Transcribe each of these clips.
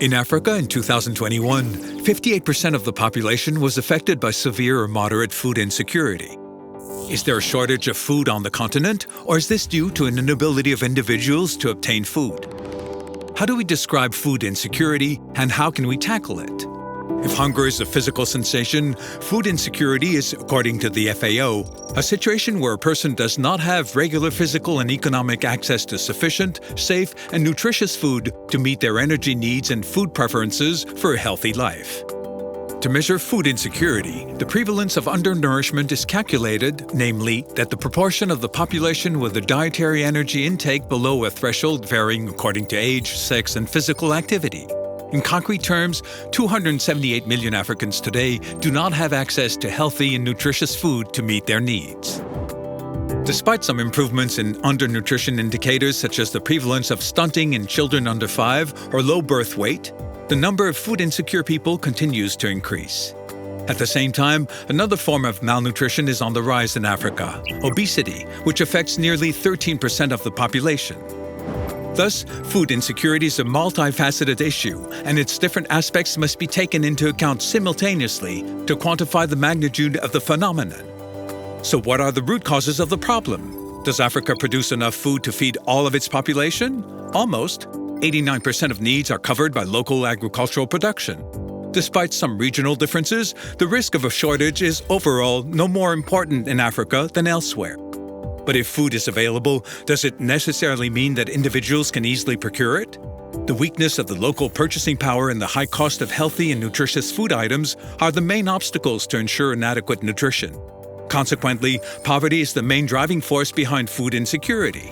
In Africa in 2021, 58% of the population was affected by severe or moderate food insecurity. Is there a shortage of food on the continent, or is this due to an inability of individuals to obtain food? How do we describe food insecurity, and how can we tackle it? If hunger is a physical sensation, food insecurity is, according to the FAO, a situation where a person does not have regular physical and economic access to sufficient, safe, and nutritious food to meet their energy needs and food preferences for a healthy life. To measure food insecurity, the prevalence of undernourishment is calculated, namely, that the proportion of the population with a dietary energy intake below a threshold varying according to age, sex, and physical activity. In concrete terms, 278 million Africans today do not have access to healthy and nutritious food to meet their needs. Despite some improvements in undernutrition indicators such as the prevalence of stunting in children under 5 or low birth weight, the number of food insecure people continues to increase. At the same time, another form of malnutrition is on the rise in Africa, obesity, which affects nearly 13% of the population. Thus, food insecurity is a multifaceted issue, and its different aspects must be taken into account simultaneously to quantify the magnitude of the phenomenon. So what are the root causes of the problem? Does Africa produce enough food to feed all of its population? Almost. 89% of needs are covered by local agricultural production. Despite some regional differences, the risk of a shortage is overall no more important in Africa than elsewhere. But if food is available, does it necessarily mean that individuals can easily procure it? The weakness of the local purchasing power and the high cost of healthy and nutritious food items are the main obstacles to ensure inadequate nutrition. Consequently, poverty is the main driving force behind food insecurity.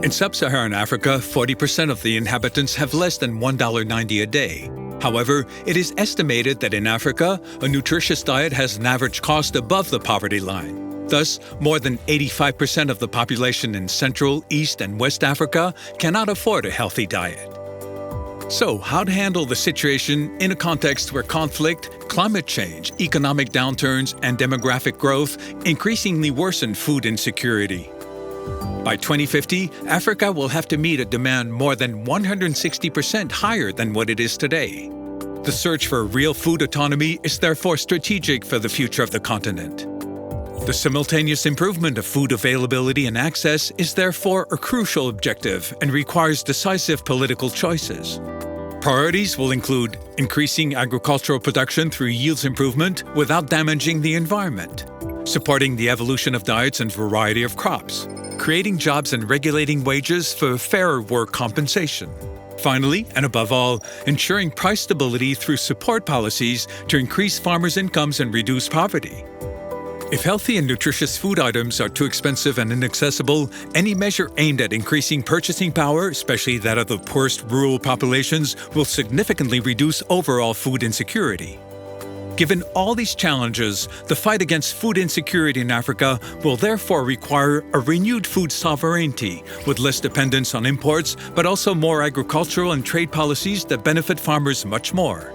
In sub-Saharan Africa, 40% of the inhabitants have less than $1.90 a day. However, it is estimated that in Africa, a nutritious diet has an average cost above the poverty line. Thus, more than 85% of the population in Central, East, and West Africa cannot afford a healthy diet. So, how to handle the situation in a context where conflict, climate change, economic downturns, and demographic growth increasingly worsen food insecurity? By 2050, Africa will have to meet a demand more than 160% higher than what it is today. The search for real food autonomy is therefore strategic for the future of the continent. The simultaneous improvement of food availability and access is therefore a crucial objective and requires decisive political choices. Priorities will include increasing agricultural production through yields improvement without damaging the environment, supporting the evolution of diets and variety of crops, creating jobs and regulating wages for fairer work compensation. Finally, and above all, ensuring price stability through support policies to increase farmers' incomes and reduce poverty. If healthy and nutritious food items are too expensive and inaccessible, any measure aimed at increasing purchasing power, especially that of the poorest rural populations, will significantly reduce overall food insecurity. Given all these challenges, the fight against food insecurity in Africa will therefore require a renewed food sovereignty with less dependence on imports, but also more agricultural and trade policies that benefit farmers much more.